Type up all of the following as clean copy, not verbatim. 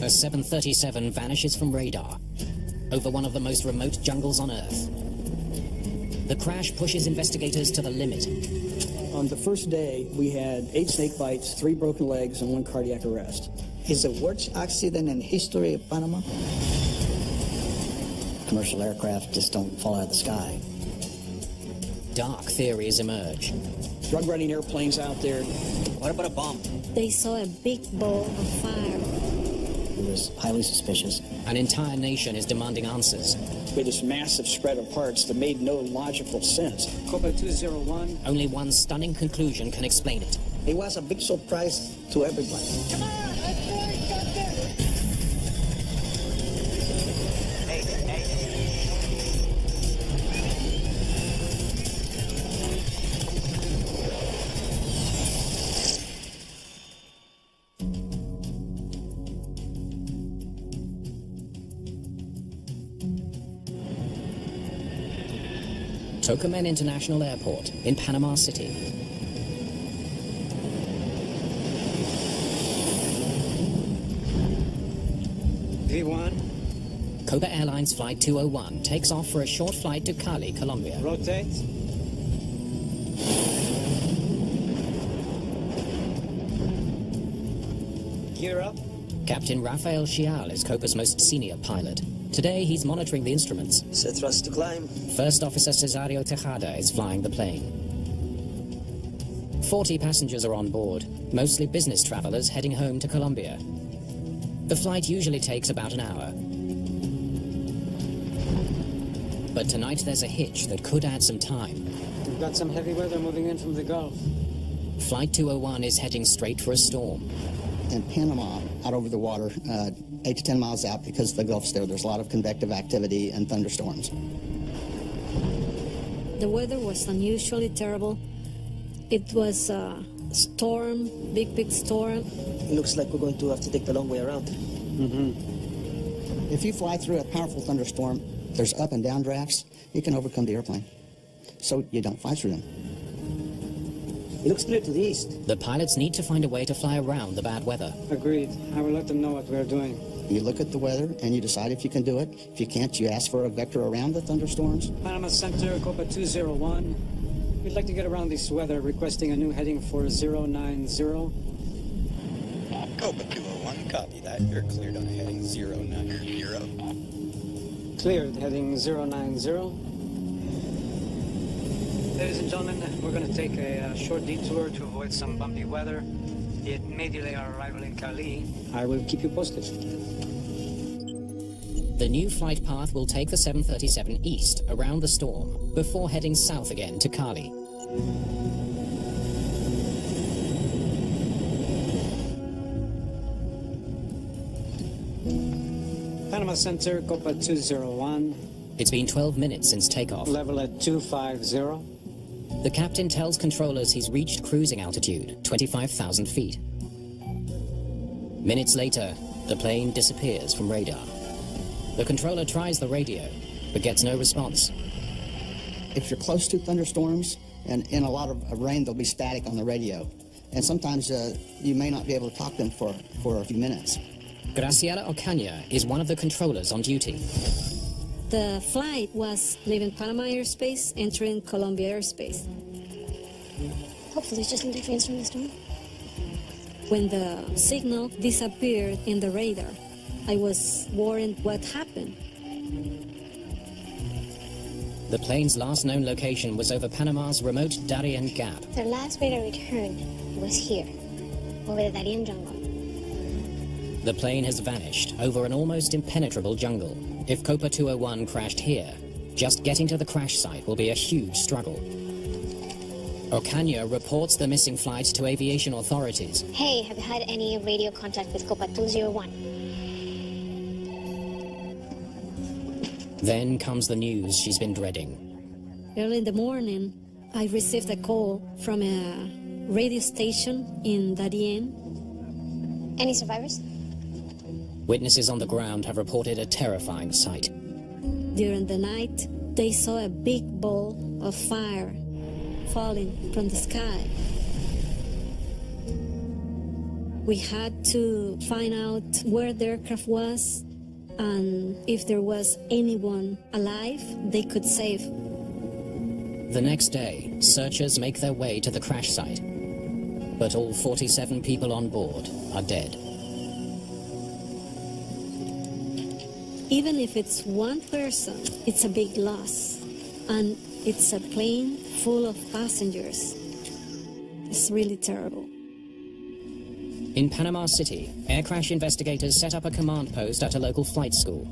A 737 vanishes from radar over one of the most remote jungles on Earth. The crash pushes investigators to the limit. On the first day, we had 8 snake bites, 3 broken legs, and 1 cardiac arrest. It's the worst accident in the history of Panama. Commercial aircraft just don't fall out of the sky. Dark theories emerge. Drug-running airplanes out there. What about a bomb? They saw a big ball of fire. It was highly suspicious. An entire nation is demanding answers. With this massive spread of parts that made no logical sense. Copa 201. Only one stunning conclusion can explain it. It was a big surprise to everybody. Come on, I swear got there. Tocumen International Airport in Panama City. V1. Copa Airlines Flight 201 takes off for a short flight to Cali, Colombia. Rotate. Gear up. Captain Rafael Chial is Copa's most senior pilot. Today, he's monitoring the instruments. Set thrust to climb. First Officer Cesario Tejada is flying the plane. 40 passengers are on board, mostly business travelers heading home to Colombia. The flight usually takes about an hour. But tonight there's a hitch that could add some time. We've got some heavy weather moving in from the Gulf. Flight 201 is heading straight for a storm. In Panama, out over the water, 8 to 10 miles out, because the Gulf's there's a lot of convective activity and thunderstorms. The weather was unusually terrible. It was a storm, big storm. It looks like we're going to have to take the long way around. If you fly through a powerful thunderstorm, there's up and down drafts. You can overcome the airplane, so you don't fly through them. It looks clear to the east. The pilots need to find a way to fly around the bad weather. Agreed. I will let them know what we're doing. You look at the weather and you decide if you can do it. If you can't, you ask for a vector around the thunderstorms. Panama Center, Copa 201. We'd like to get around this weather, requesting a new heading for 090. Copa 201, copy that. You're cleared on a heading 090. Cleared, heading 090. Ladies and gentlemen, we're going to take a short detour to avoid some bumpy weather. It may delay our arrival in Cali. I will keep you posted. The new flight path will take the 737 east around the storm before heading south again to Cali. Panama Center, Copa 201. It's been 12 minutes since takeoff. Level at 250. The captain tells controllers he's reached cruising altitude, 25,000 feet. Minutes later, the plane disappears from radar. The controller tries the radio, but gets no response. If you're close to thunderstorms and in a lot of rain, there'll be static on the radio. And sometimes you may not be able to talk to them for a few minutes. Graciela Ocaña is one of the controllers on duty. The flight was leaving Panama airspace, entering Colombia airspace. Hopefully it's just interference from the storm. When the signal disappeared in the radar, I was worried what happened. The plane's last known location was over Panama's remote Darien Gap. Their last radar return was here, over the Darien jungle. The plane has vanished over an almost impenetrable jungle. If Copa 201 crashed here, just getting to the crash site will be a huge struggle. Ocaña reports the missing flight to aviation authorities. Hey, have you had any radio contact with Copa 201? Then comes the news she's been dreading. Early in the morning, I received a call from a radio station in Darien. Any survivors? Witnesses on the ground have reported a terrifying sight. During the night, they saw a big ball of fire falling from the sky. We had to find out where the aircraft was and if there was anyone alive they could save. The next day, searchers make their way to the crash site. But all 47 people on board are dead. Even if it's one person, it's a big loss. And it's a plane full of passengers. It's really terrible. In Panama City, air crash investigators set up a command post at a local flight school.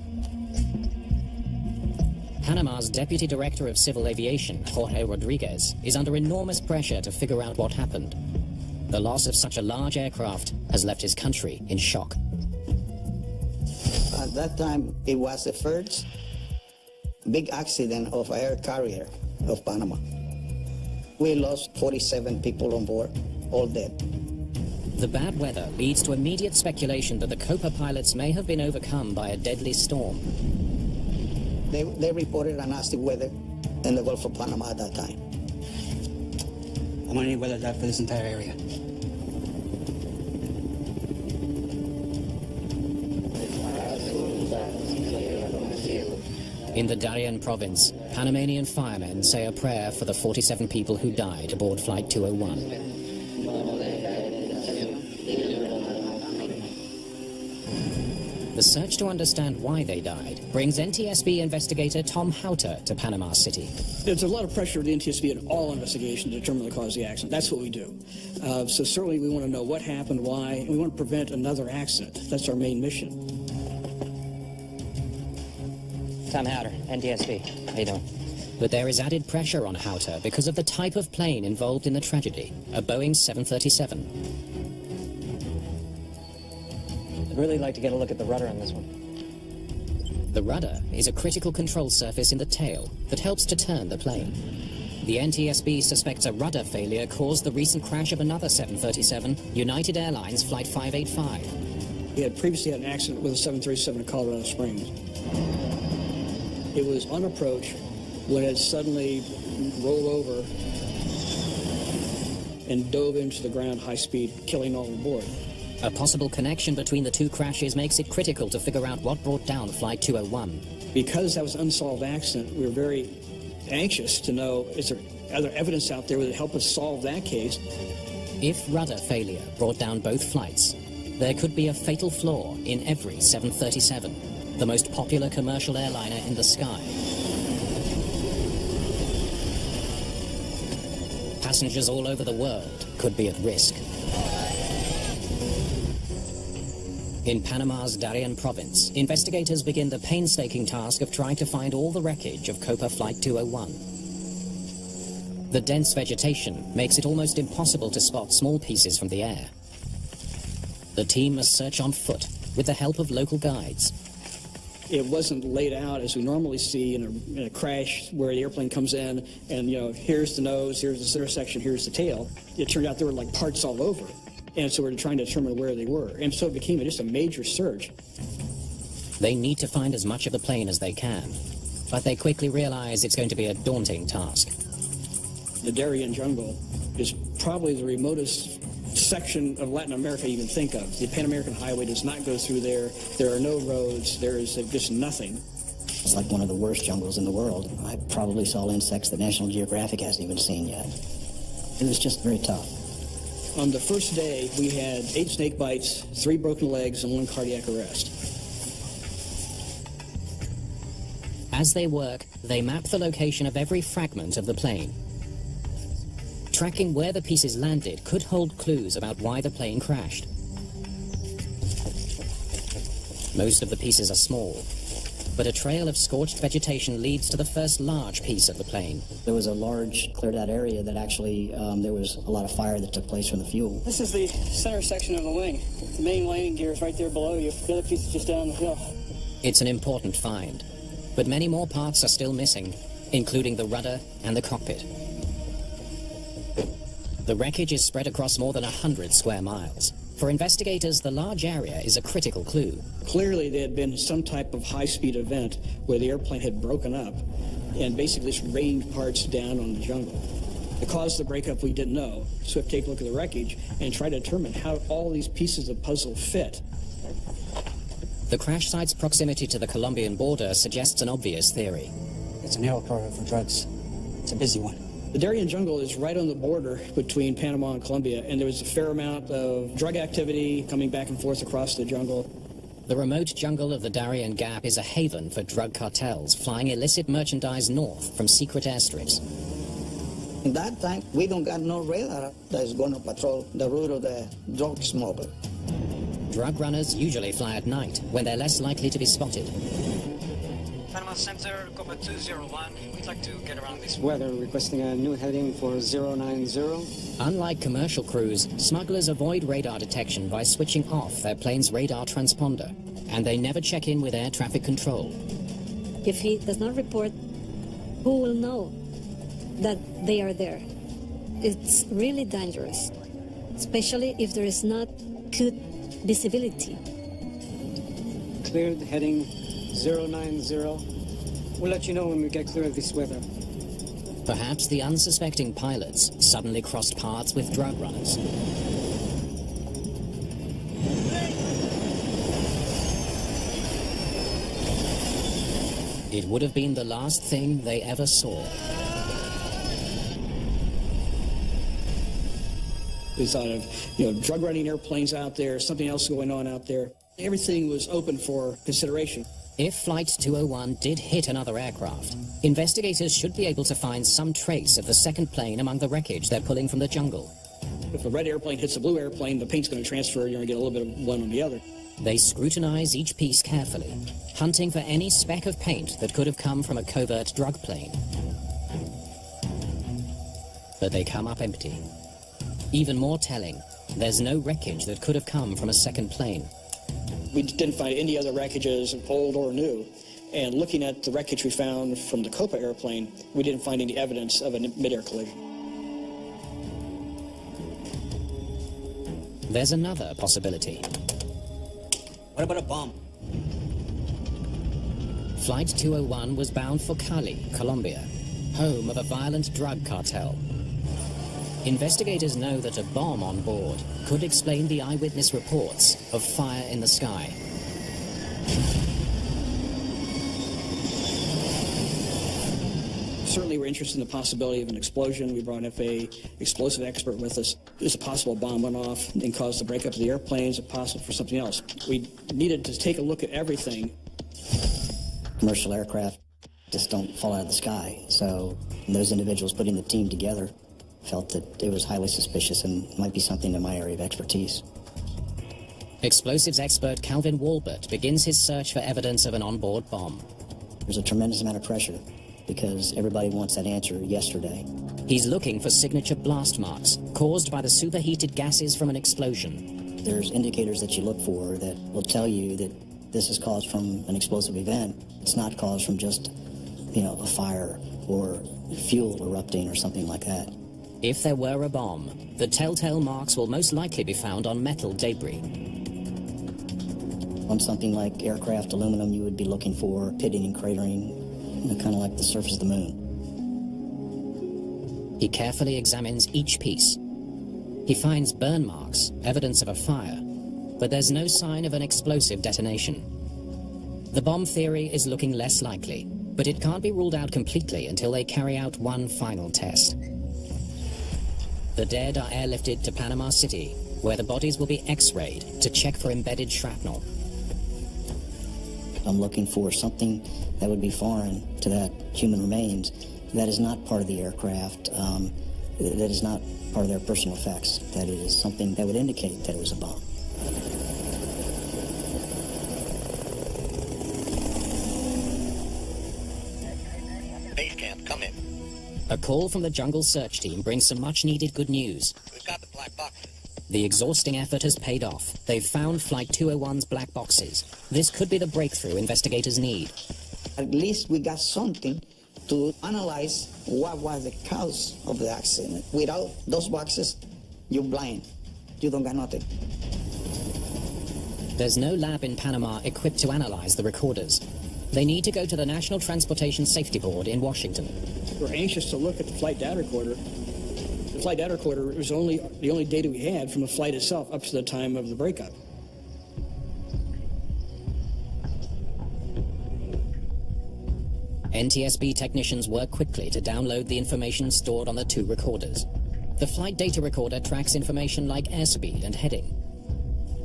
Panama's Deputy Director of Civil Aviation, Jorge Rodriguez, is under enormous pressure to figure out what happened. The loss of such a large aircraft has left his country in shock. At that time, it was the first big accident of air carrier of Panama. We lost 47 people on board, all dead. The bad weather leads to immediate speculation that the Copa pilots may have been overcome by a deadly storm. They reported a nasty weather in the Gulf of Panama at that time. How many weather that for this entire area? In the Darien province, Panamanian firemen say a prayer for the 47 people who died aboard Flight 201. The search to understand why they died brings NTSB investigator Tom Houter to Panama City. There's a lot of pressure at the NTSB in all investigations to determine the cause of the accident. That's what we do. So certainly we want to know what happened, why, and we want to prevent another accident. That's our main mission. Tom Houter, NTSB. How you doing? But there is added pressure on Houter because of the type of plane involved in the tragedy, a Boeing 737. I'd really like to get a look at the rudder on this one. The rudder is a critical control surface in the tail that helps to turn the plane. The NTSB suspects a rudder failure caused the recent crash of another 737, United Airlines Flight 585. He had previously had an accident with a 737 in Colorado Springs. It was on approach when it suddenly rolled over and dove into the ground high speed, killing all aboard. A possible connection between the two crashes makes it critical to figure out what brought down Flight 201. Because that was an unsolved accident, we were very anxious to know, is there other evidence out there that would help us solve that case? If rudder failure brought down both flights, there could be a fatal flaw in every 737, the most popular commercial airliner in the sky. Passengers all over the world could be at risk. In Panama's Darien province, investigators begin the painstaking task of trying to find all the wreckage of Copa Flight 201. The dense vegetation makes it almost impossible to spot small pieces from the air. The team must search on foot with the help of local guides. It wasn't laid out as we normally see in a crash where the airplane comes in and, you know, here's the nose, here's the center section, here's the tail. It turned out there were like parts all over it. And so we're trying to determine where they were. And so it became just a major search. They need to find as much of the plane as they can, but they quickly realize it's going to be a daunting task. The Darien jungle is probably the remotest section of Latin America you can think of. The Pan American Highway does not go through there. There are no roads. There is just nothing. It's like one of the worst jungles in the world. I probably saw insects that National Geographic hasn't even seen yet. It was just very tough. On the first day, we had 8 snake bites, 3 broken legs, and 1 cardiac arrest. As they work, they map the location of every fragment of the plane. Tracking where the pieces landed could hold clues about why the plane crashed. Most of the pieces are small, but a trail of scorched vegetation leads to the first large piece of the plane. There was a large cleared out area that actually, there was a lot of fire that took place from the fuel. This is the center section of the wing. The main landing gear is right there below you. The other piece is just down the hill. It's an important find, but many more parts are still missing, including the rudder and the cockpit. The wreckage is spread across more than 100 square miles. For investigators, the large area is a critical clue. Clearly, there had been some type of high-speed event where the airplane had broken up and basically just rained parts down on the jungle. The cause of the breakup we didn't know, so we have to take a look at the wreckage and try to determine how all these pieces of the puzzle fit. The crash site's proximity to the Colombian border suggests an obvious theory. It's an arrow corridor for drugs. It's a busy one. The Darien jungle is right on the border between Panama and Colombia, and there was a fair amount of drug activity coming back and forth across the jungle. The remote jungle of the Darien Gap is a haven for drug cartels flying illicit merchandise north from secret airstrips. In that time, we don't got no radar that is going to patrol the route of the drug smuggler. Drug runners usually fly at night, when they're less likely to be spotted. Panama Center, Copa 201. We'd like to get around this weather, requesting a new heading for 090. Unlike commercial crews, smugglers avoid radar detection by switching off their plane's radar transponder, and they never check in with air traffic control. If he does not report, who will know that they are there? It's really dangerous, especially if there is not good visibility. Cleared heading 090. We'll let you know when we get clear of this weather. Perhaps the unsuspecting pilots suddenly crossed paths with drug runners. It would have been the last thing they ever saw. We thought of, drug running airplanes out there, something else going on out there. Everything was open for consideration. If Flight 201 did hit another aircraft, investigators should be able to find some trace of the second plane among the wreckage they're pulling from the jungle. If a red airplane hits a blue airplane, the paint's going to transfer, you're going to get a little bit of one on the other. They scrutinize each piece carefully, hunting for any speck of paint that could have come from a covert drug plane. But they come up empty. Even more telling, there's no wreckage that could have come from a second plane. We didn't find any other wreckages, old or new. And looking at the wreckage we found from the Copa airplane, we didn't find any evidence of a mid-air collision. There's another possibility. What about a bomb? Flight 201 was bound for Cali, Colombia, home of a violent drug cartel. Investigators know that a bomb on board could explain the eyewitness reports of fire in the sky. Certainly we're interested in the possibility of an explosion. We brought an FAA explosive expert with us. It's a possible bomb went off and caused the breakup of the airplanes. It's possible for something else. We needed to take a look at everything. Commercial aircraft just don't fall out of the sky. So those individuals putting the team together felt that it was highly suspicious and might be something in my area of expertise. Explosives expert Calvin Walbert begins his search for evidence of an onboard bomb. There's a tremendous amount of pressure because everybody wants that answer yesterday. He's looking for signature blast marks caused by the superheated gases from an explosion. There's indicators that you look for that will tell you that this is caused from an explosive event. It's not caused from just, a fire or fuel erupting or something like that. If there were a bomb, the telltale marks will most likely be found on metal debris. On something like aircraft aluminum, you would be looking for pitting and cratering, kind of like the surface of the moon. He carefully examines each piece. He finds burn marks, evidence of a fire, but there's no sign of an explosive detonation. The bomb theory is looking less likely, but it can't be ruled out completely until they carry out one final test. The dead are airlifted to Panama City, where the bodies will be x-rayed to check for embedded shrapnel. I'm looking for something that would be foreign to that human remains that is not part of the aircraft, that is not part of their personal effects, that it is something that would indicate that it was a bomb. Base camp, come in. A call from the jungle search team brings some much-needed good news. We've got the black boxes. The exhausting effort has paid off. They've found Flight 201's black boxes. This could be the breakthrough investigators need. At least we got something to analyze what was the cause of the accident. Without those boxes, you're blind. You don't got nothing. There's no lab in Panama equipped to analyze the recorders. They need to go to the National Transportation Safety Board in Washington. We're anxious to look at the flight data recorder flight data recorder was the only data we had from the flight itself up to the time of the breakup. NTSB technicians work quickly to download the information stored on the two recorders. The flight data recorder tracks information like airspeed and heading.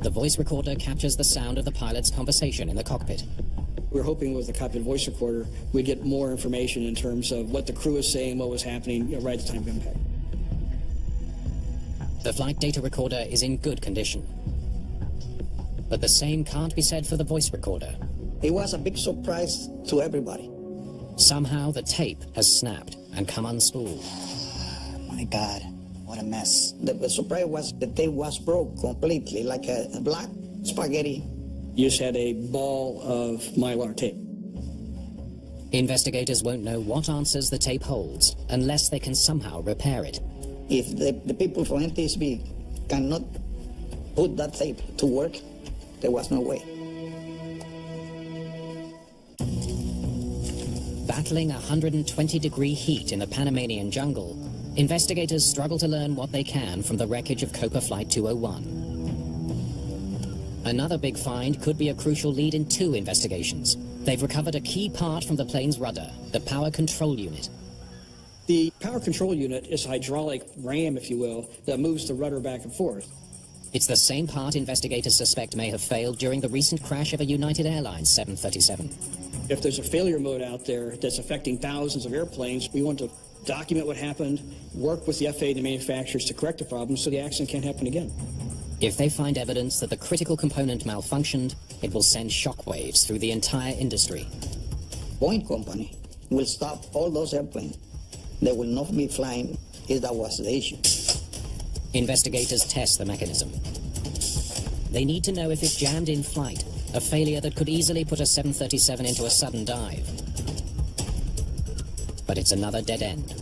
The voice recorder captures the sound of the pilot's conversation in the cockpit. We were hoping with the cockpit voice recorder, we'd get more information in terms of what the crew was saying, what was happening right at the time of impact. The flight data recorder is in good condition. But the same can't be said for the voice recorder. It was a big surprise to everybody. Somehow the tape has snapped and come unspooled. My God, what a mess. The surprise was the tape was broke completely, like a black spaghetti. You just had a ball of Mylar tape. Investigators won't know what answers the tape holds unless they can somehow repair it. If the people from NTSB cannot put that tape to work, there was no way. Battling 120-degree heat in the Panamanian jungle, investigators struggle to learn what they can from the wreckage of Copa Flight 201. Another big find could be a crucial lead in two investigations. They've recovered a key part from the plane's rudder, the power control unit. The power control unit is a hydraulic ram, if you will, that moves the rudder back and forth. It's the same part investigators suspect may have failed during the recent crash of a United Airlines 737. If there's a failure mode out there that's affecting thousands of airplanes, we want to document what happened, work with the FAA and the manufacturers to correct the problem so the accident can't happen again. If they find evidence that the critical component malfunctioned, it will send shockwaves through the entire industry. Boeing company will stop all those airplanes. They will not be flying if that was the issue. Investigators test the mechanism. They need to know if it jammed in flight, a failure that could easily put a 737 into a sudden dive. But it's another dead end.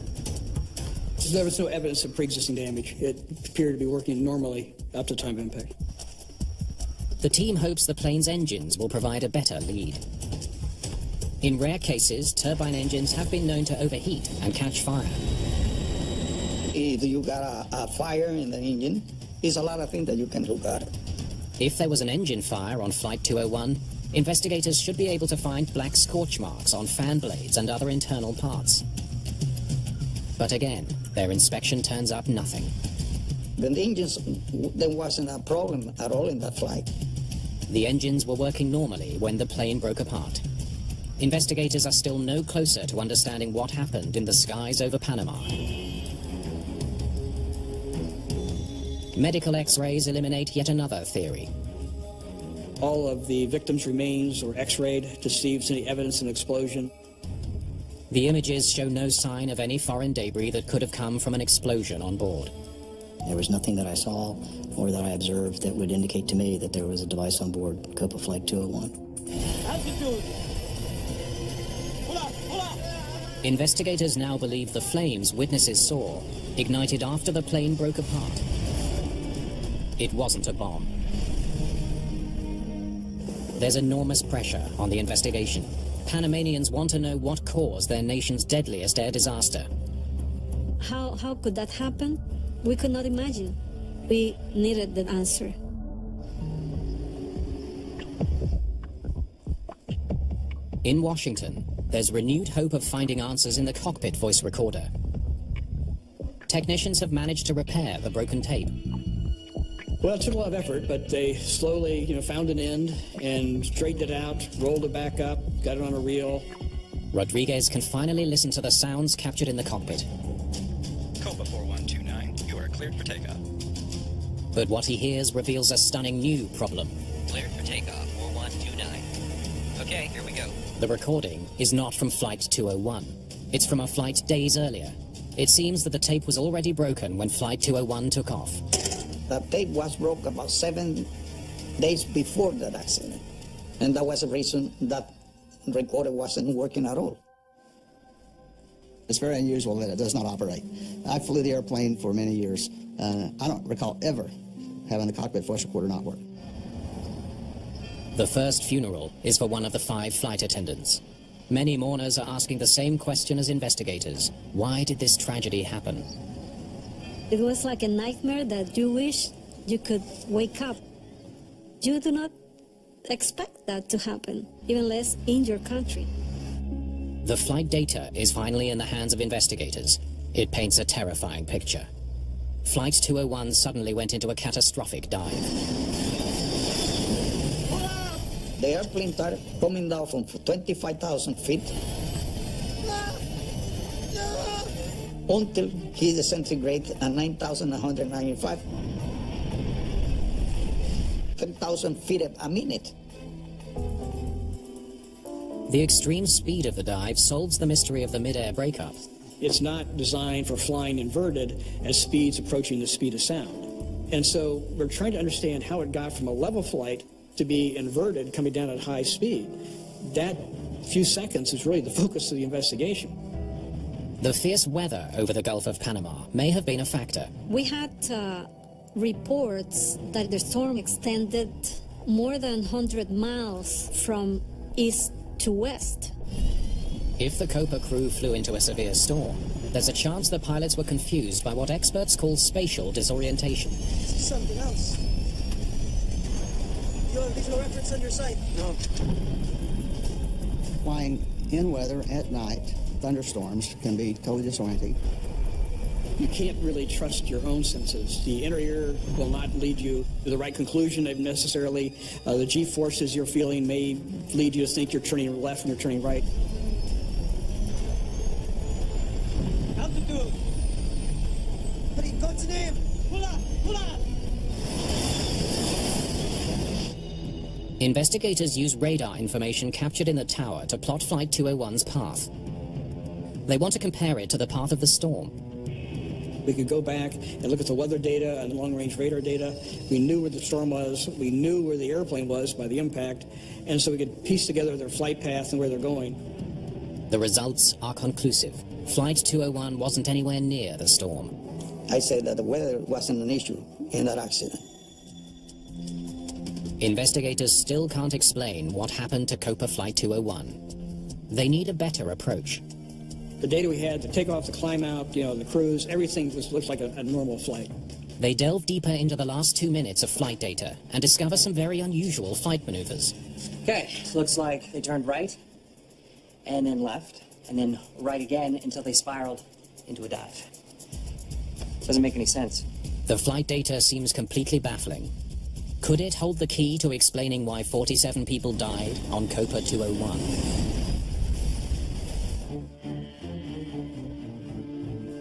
There was no evidence of pre-existing damage. It appeared to be working normally up to the time of impact. The team hopes the plane's engines will provide a better lead. In rare cases, turbine engines have been known to overheat and catch fire. If you got a fire in the engine, there's a lot of things that you can look at. If there was an engine fire on Flight 201, investigators should be able to find black scorch marks on fan blades and other internal parts. But again, their inspection turns up nothing. The engines, there wasn't a problem at all in that flight. The engines were working normally when the plane broke apart. Investigators are still no closer to understanding what happened in the skies over Panama. Medical X-rays eliminate yet another theory. All of the victims' remains were X-rayed to see if there's any evidence of an explosion. The images show no sign of any foreign debris that could have come from an explosion on board. There was nothing that I saw or that I observed that would indicate to me that there was a device on board Copa Flight 201. Altitude. Investigators now believe the flames witnesses saw ignited after the plane broke apart. It wasn't a bomb. There's enormous pressure on the investigation. Panamanians want to know what caused their nation's deadliest air disaster. How could that happen? We could not imagine. We needed the answer. In Washington, there's renewed hope of finding answers in the cockpit voice recorder. Technicians have managed to repair the broken tape. Well, it took a lot of effort, but they slowly, found an end and straightened it out, rolled it back up, got it on a reel. Rodriguez can finally listen to the sounds captured in the cockpit. Copa 4129, you are cleared for takeoff. But what he hears reveals a stunning new problem. Cleared for takeoff, 4129. Okay, here we go. The recording is not from Flight 201. It's from a flight days earlier. It seems that the tape was already broken when Flight 201 took off. The tape was broke about 7 days before that accident. And that was the reason that recorder wasn't working at all. It's very unusual that it does not operate. I flew the airplane for many years. I don't recall ever having the cockpit voice recorder not work. The first funeral is for one of the 5 flight attendants. Many mourners are asking the same question as investigators. Why did this tragedy happen? It was like a nightmare that you wish you could wake up. You do not expect that to happen, even less in your country. The flight data is finally in the hands of investigators. It paints a terrifying picture. Flight 201 suddenly went into a catastrophic dive. The airplane started coming down from 25,000 feet until he disintegrated at 9,195. 10,000 feet a minute. The extreme speed of the dive solves the mystery of the mid-air breakup. It's not designed for flying inverted at speeds approaching the speed of sound. And so we're trying to understand how it got from a level flight to be inverted coming down at high speed. That few seconds is really the focus of the investigation. The fierce weather over the Gulf of Panama may have been a factor. We had reports that the storm extended more than 100 miles from east to west. If the Copa crew flew into a severe storm, there's a chance the pilots were confused by what experts call spatial disorientation. See something else. You have visual reference on your sight? No. Flying in weather at night, thunderstorms can be totally disorienting. You can't really trust your own senses. The inner ear will not lead you to the right conclusion necessarily. The G-forces you're feeling may lead you to think you're turning left and you're turning right. Altitude. What in God's name? Hula! Hula! Investigators use radar information captured in the tower to plot Flight 201's path. They want to compare it to the path of the storm. We could go back and look at the weather data and the long-range radar data. We knew where the storm was. We knew where the airplane was by the impact. And so we could piece together their flight path and where they're going. The results are conclusive. Flight 201 wasn't anywhere near the storm. I said that the weather wasn't an issue in that accident. Investigators still can't explain what happened to Copa Flight 201. They need a better approach. The data we had, the takeoff, the climb out, the cruise, everything looked like a normal flight. They delve deeper into the last 2 minutes of flight data and discover some very unusual flight maneuvers. Okay, looks like they turned right, and then left, and then right again until they spiraled into a dive. Doesn't make any sense. The flight data seems completely baffling. Could it hold the key to explaining why 47 people died on Copa 201?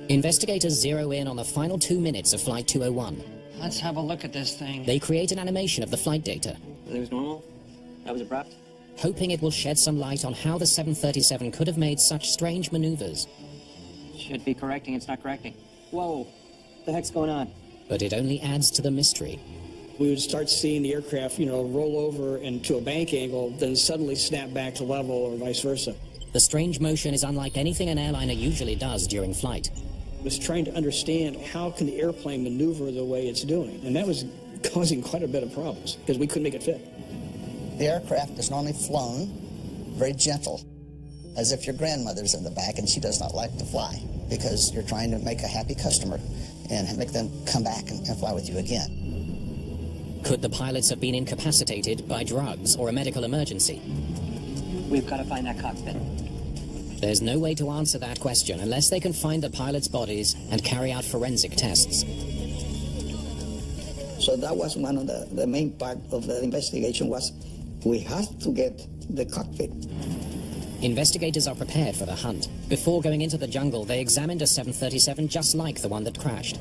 Investigators zero in on the final 2 minutes of Flight 201. Let's have a look at this thing. They create an animation of the flight data. That was normal? That was abrupt? Hoping it will shed some light on how the 737 could have made such strange maneuvers. Should be correcting, it's not correcting. Whoa, what the heck's going on? But it only adds to the mystery. We would start seeing the aircraft, roll over into a bank angle, then suddenly snap back to level or vice versa. The strange motion is unlike anything an airliner usually does during flight. Was trying to understand how can the airplane maneuver the way it's doing. And that was causing quite a bit of problems because we couldn't make it fit. The aircraft is normally flown very gentle, as if your grandmother's in the back and she does not like to fly because you're trying to make a happy customer and make them come back and fly with you again. Could the pilots have been incapacitated by drugs or a medical emergency? We've got to find that cockpit. There's no way to answer that question unless they can find the pilots' bodies and carry out forensic tests. So that was one of the main part of the investigation was we have to get the cockpit. Investigators are prepared for the hunt. Before going into the jungle, they examined a 737 just like the one that crashed.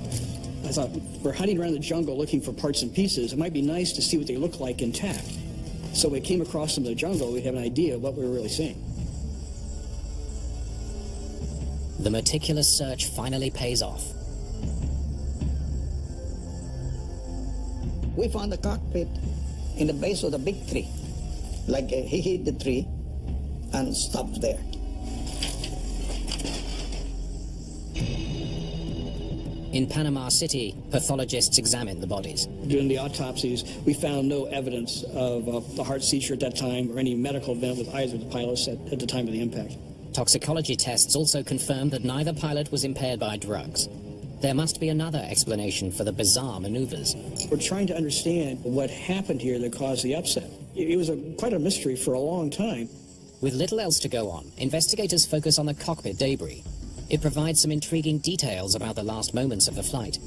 I thought, we're hunting around the jungle looking for parts and pieces. It might be nice to see what they look like intact. So when we came across them in the jungle, we'd have an idea of what we were really seeing. The meticulous search finally pays off. We found the cockpit in the base of the big tree. Like he hit the tree and stopped there. In Panama City, pathologists examined the bodies. During the autopsies, we found no evidence of the heart seizure at that time or any medical event with either of the pilots at the time of the impact. Toxicology tests also confirmed that neither pilot was impaired by drugs. there must be another explanation for the bizarre maneuvers. We're trying to understand what happened here that caused the upset. It was quite a mystery for a long time. With little else to go on, investigators focus on the cockpit debris. It provides some intriguing details about the last moments of the flight.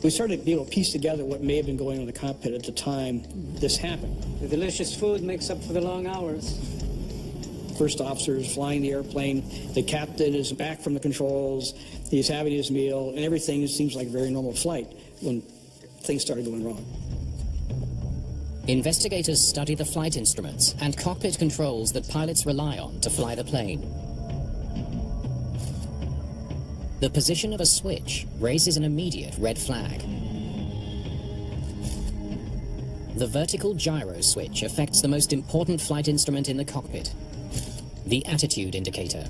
We started to be able to piece together what may have been going on in the cockpit at the time this happened. The delicious food makes up for the long hours. First officer is flying the airplane. The captain is back from the controls. He's having his meal, and everything seems like a very normal flight when things started going wrong. Investigators study the flight instruments and cockpit controls that pilots rely on to fly the plane. The position of a switch raises an immediate red flag. The vertical gyro switch affects the most important flight instrument in the cockpit, the attitude indicator.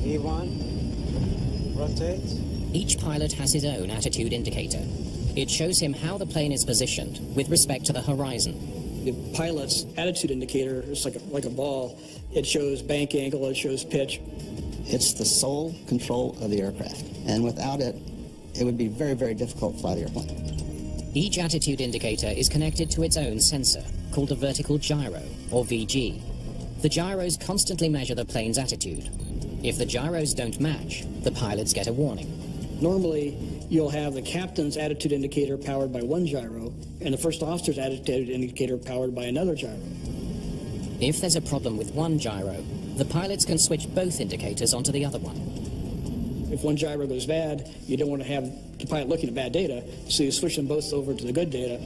E1, rotate. Each pilot has his own attitude indicator. It shows him how the plane is positioned with respect to the horizon. The pilot's attitude indicator is like a ball. It shows bank angle, it shows pitch. It's the sole control of the aircraft, and without it, it would be very, very difficult to fly the airplane. Each attitude indicator is connected to its own sensor, called a vertical gyro, or VG. The gyros constantly measure the plane's attitude. If the gyros don't match, the pilots get a warning. Normally, you'll have the captain's attitude indicator powered by one gyro, and the first officer's attitude indicator powered by another gyro. If there's a problem with one gyro, the pilots can switch both indicators onto the other one. If one gyro goes bad, you don't want to have the pilot looking at bad data, so you switch them both over to the good data.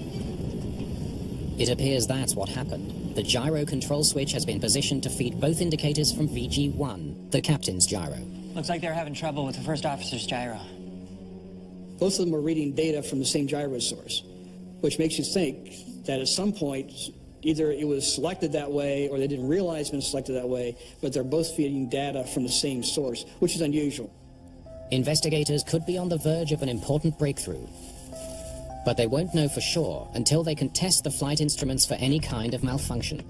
It appears that's what happened. The gyro control switch has been positioned to feed both indicators from VG1, the captain's gyro. Looks like they're having trouble with the first officer's gyro. Both of them are reading data from the same gyro source, which makes you think that at some point, either it was selected that way or they didn't realize it was selected that way, but they're both feeding data from the same source, which is unusual. Investigators could be on the verge of an important breakthrough, but they won't know for sure until they can test the flight instruments for any kind of malfunction.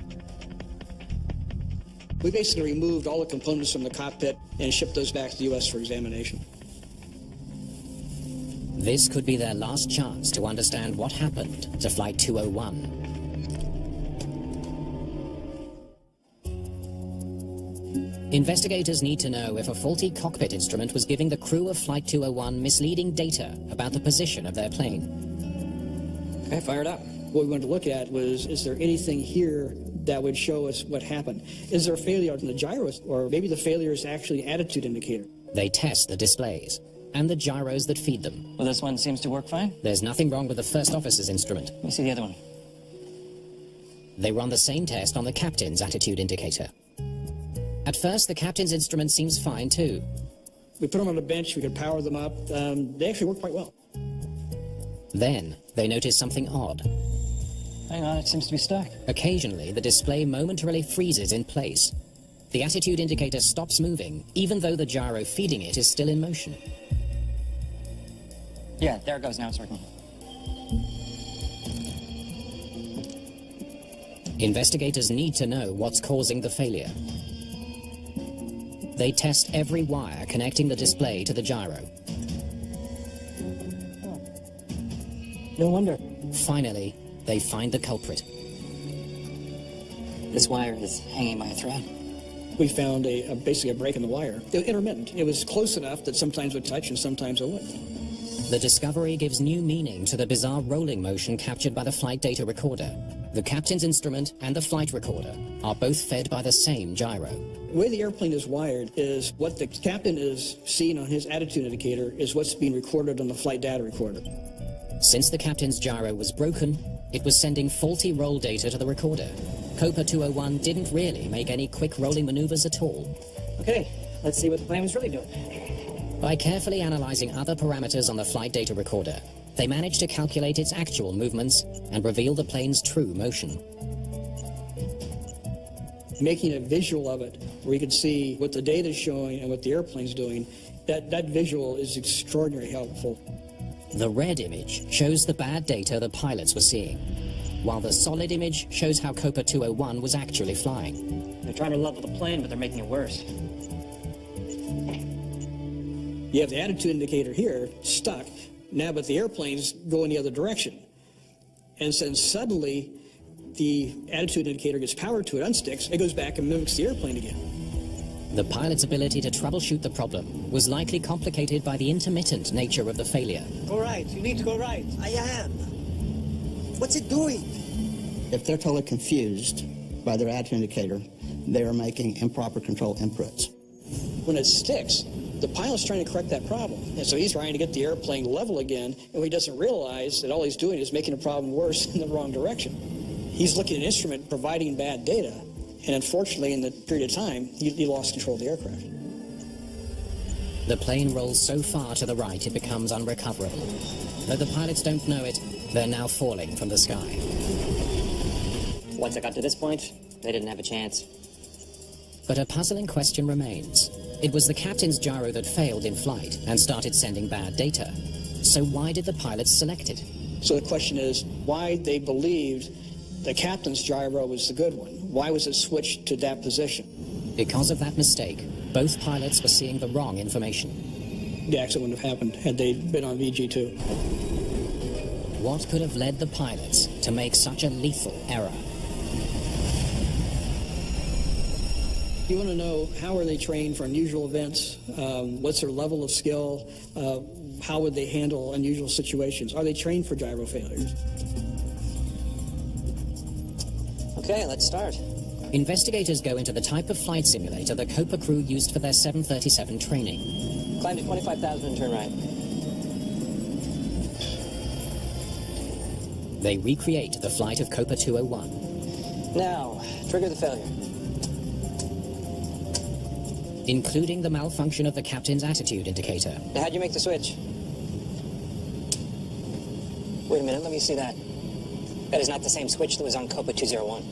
We basically removed all the components from the cockpit and shipped those back to the U.S. for examination. This could be their last chance to understand what happened to Flight 201. Investigators need to know if a faulty cockpit instrument was giving the crew of Flight 201 misleading data about the position of their plane. Okay, fire it up. What we wanted to look at was, is there anything here that would show us what happened? Is there a failure in the gyros, or maybe the failure is actually an attitude indicator? They test the displays and the gyros that feed them. Well, this one seems to work fine. There's nothing wrong with the first officer's instrument. Let me see the other one. They run the same test on the captain's attitude indicator. At first, the captain's instrument seems fine, too. We put them on the bench, we could power them up. They actually work quite well. Then, they notice something odd. Hang on, it seems to be stuck. Occasionally, the display momentarily freezes in place. The attitude indicator stops moving, even though the gyro feeding it is still in motion. Yeah, there it goes, now it's working. Investigators need to know what's causing the failure. They test every wire connecting the display to the gyro. No wonder. Finally, they find the culprit. This wire is hanging by a thread. We found basically a break in the wire. It was intermittent. It was close enough that sometimes it would touch and sometimes it wouldn't. The discovery gives new meaning to the bizarre rolling motion captured by the flight data recorder. The captain's instrument and the flight recorder are both fed by the same gyro. The way the airplane is wired is what the captain is seeing on his attitude indicator is what's being recorded on the flight data recorder. Since the captain's gyro was broken, it was sending faulty roll data to the recorder. Copa 201 didn't really make any quick rolling maneuvers at all. Okay, let's see what the plane was really doing. By carefully analyzing other parameters on the flight data recorder, they managed to calculate its actual movements and reveal the plane's true motion. Making a visual of it, where you can see what the data is showing and what the airplane's doing, that visual is extraordinarily helpful. The red image shows the bad data the pilots were seeing, while the solid image shows how Copa 201 was actually flying. They're trying to level the plane, but they're making it worse. You have the attitude indicator here, stuck, now but the airplane's going the other direction. And then suddenly, the attitude indicator gets power to it, unsticks, it goes back and mimics the airplane again. The pilot's ability to troubleshoot the problem was likely complicated by the intermittent nature of the failure. Go right. You need to go right. I am. What's it doing? If they're totally confused by their attitude indicator, they are making improper control inputs. When it sticks, the pilot's trying to correct that problem. And so he's trying to get the airplane level again, and what he doesn't realize that all he's doing is making the problem worse in the wrong direction. He's looking at an instrument providing bad data, and unfortunately, in the period of time, he lost control of the aircraft. The plane rolls so far to the right it becomes unrecoverable. Though the pilots don't know it, they're now falling from the sky. Once it got to this point, they didn't have a chance. But a puzzling question remains. It was the captain's gyro that failed in flight and started sending bad data. So why did the pilots select it? So the question is, why they believed the captain's gyro was the good one? Why was it switched to that position? Because of that mistake, both pilots were seeing the wrong information. The accident wouldn't have happened had they been on VG2. What could have led the pilots to make such a lethal error? You want to know how are they trained for unusual events? What's their level of skill? How would they handle unusual situations? Are they trained for gyro failures? Okay, let's start. Investigators go into the type of flight simulator the Copa crew used for their 737 training. Climb to 25,000 and turn right. They recreate the flight of Copa 201. Now, trigger the failure. Including the malfunction of the captain's attitude indicator. Now, how'd you make the switch? Wait a minute, let me see that. That is not the same switch that was on Copa 201.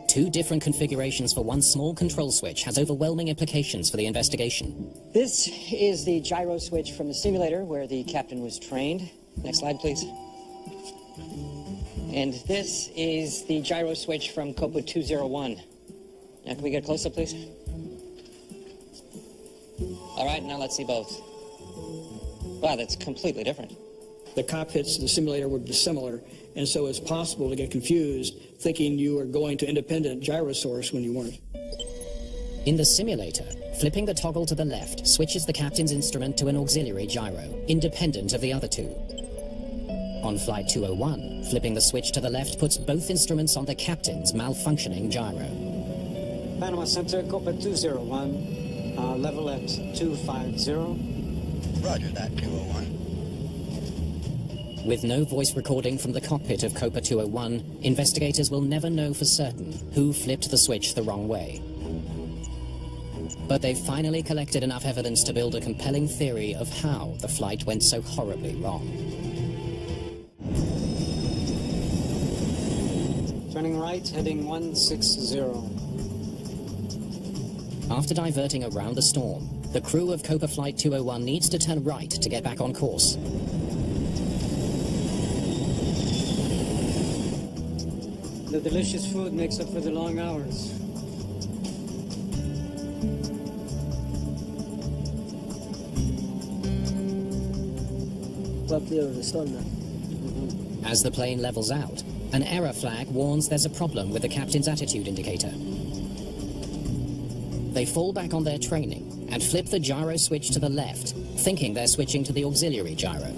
Two different configurations for one small control switch has overwhelming implications for the investigation. This is the gyro switch from the simulator where the captain was trained. Next slide, please. And this is the gyro switch from Copa 201. Now, can we get a close-up, please? All right, now let's see both. Wow, that's completely different. The cockpits of the simulator were dissimilar, and so it's possible to get confused thinking you were going to independent gyro source when you weren't. In the simulator, flipping the toggle to the left switches the captain's instrument to an auxiliary gyro, independent of the other two. On Flight 201, flipping the switch to the left puts both instruments on the captain's malfunctioning gyro. Panama Center, Copa 201, level at 250. Roger that, 201. With no voice recording from the cockpit of Copa 201, investigators will never know for certain who flipped the switch the wrong way. But they've finally collected enough evidence to build a compelling theory of how the flight went so horribly wrong. Turning right, heading 160. After diverting around the storm, the crew of Copa Flight 201 needs to turn right to get back on course. The delicious food makes up for the long hours. As the plane levels out, an error flag warns there's a problem with the captain's attitude indicator. They fall back on their training and flip the gyro switch to the left, thinking they're switching to the auxiliary gyro.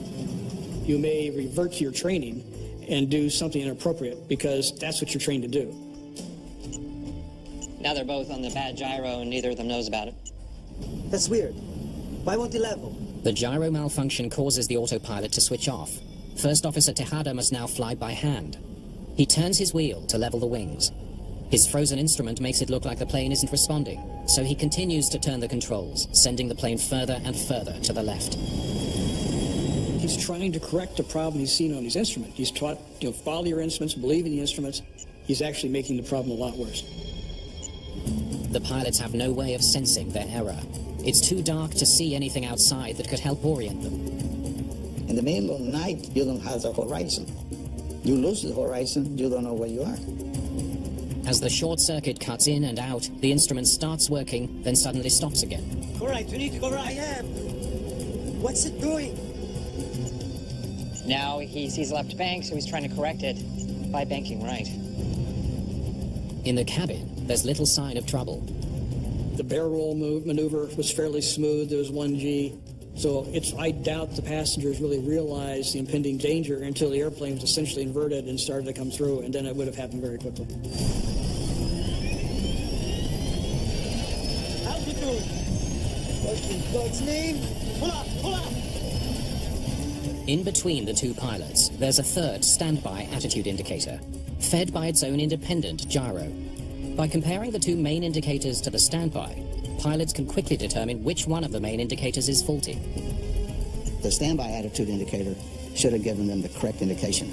You may revert to your training and do something inappropriate because that's what you're trained to do. Now they're both on the bad gyro and neither of them knows about it. That's weird. Why won't he level? The gyro malfunction causes the autopilot to switch off. First Officer Tejada must now fly by hand. He turns his wheel to level the wings. His frozen instrument makes it look like the plane isn't responding, so he continues to turn the controls, sending the plane further and further to the left. He's trying to correct a problem he's seen on his instrument. He's taught, follow your instruments, believe in the instruments. He's actually making the problem a lot worse. The pilots have no way of sensing their error. It's too dark to see anything outside that could help orient them. In the middle of the night, you don't have the horizon. You lose the horizon, you don't know where you are. As the short circuit cuts in and out, the instrument starts working, then suddenly stops again. Go right, you need to go right. I am. What's it doing? Now he sees left bank, so he's trying to correct it by banking right. In the cabin, there's little sign of trouble. The barrel roll maneuver was fairly smooth. There was 1G. So I doubt the passengers really realized the impending danger until the airplane was essentially inverted and started to come through, and then it would have happened very quickly. Altitude. What's in God's name? Pull up, pull up. In between the two pilots, there's a third standby attitude indicator, fed by its own independent gyro. By comparing the two main indicators to the standby, pilots can quickly determine which one of the main indicators is faulty. The standby attitude indicator should have given them the correct indication.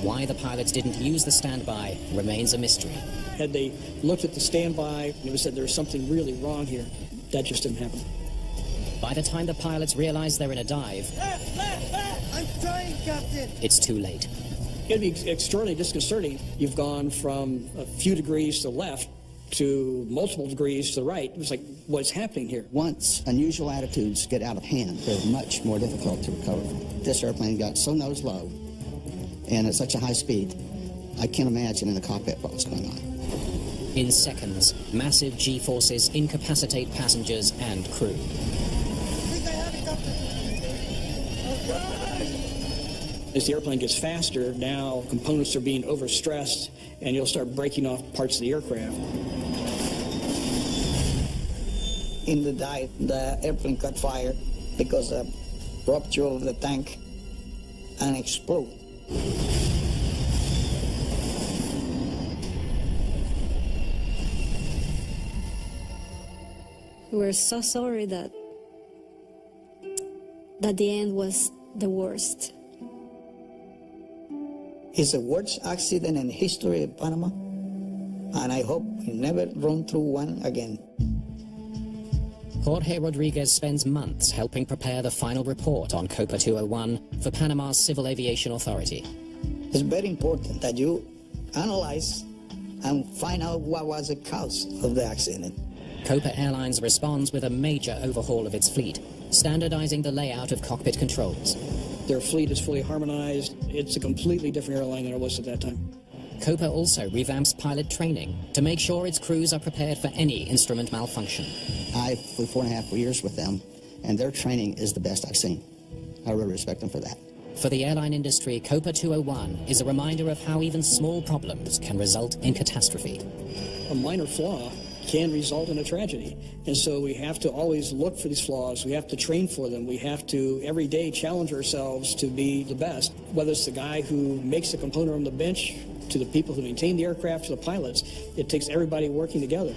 Why the pilots didn't use the standby remains a mystery. Had they looked at the standby and it said there's something really wrong here, that just didn't happen. By the time the pilots realize they're in a dive, Left. I'm trying, Captain. it's too late. It'd be extraordinarily disconcerting. You've gone from a few degrees to the left to multiple degrees to the right. It was like, what's happening here? Once unusual attitudes get out of hand, they're much more difficult to recover from. This airplane got so nose low and at such a high speed, I can't imagine in the cockpit what was going on. In seconds, massive G-forces incapacitate passengers and crew. I think I have it, Captain. As the airplane gets faster, now components are being overstressed, and you'll start breaking off parts of the aircraft. In the dive, the airplane caught fire because of rupture of the tank and explode. We're so sorry that the end was the worst. It's the worst accident in the history of Panama, and I hope we never run through one again. Jorge Rodriguez spends months helping prepare the final report on Copa 201 for Panama's Civil Aviation Authority. It's very important that you analyze and find out what was the cause of the accident. Copa Airlines responds with a major overhaul of its fleet, standardizing the layout of cockpit controls. Their fleet is fully harmonized. It's a completely different airline than it was at that time. Copa also revamps pilot training to make sure its crews are prepared for any instrument malfunction. I flew 4.5 years with them, and their training is the best I've seen. I really respect them for that. For the airline industry, Copa 201 is a reminder of how even small problems can result in catastrophe. A minor flaw can result in a tragedy. And so we have to always look for these flaws. We have to train for them. We have to every day challenge ourselves to be the best. Whether it's the guy who makes the component on the bench, to the people who maintain the aircraft, to the pilots, it takes everybody working together.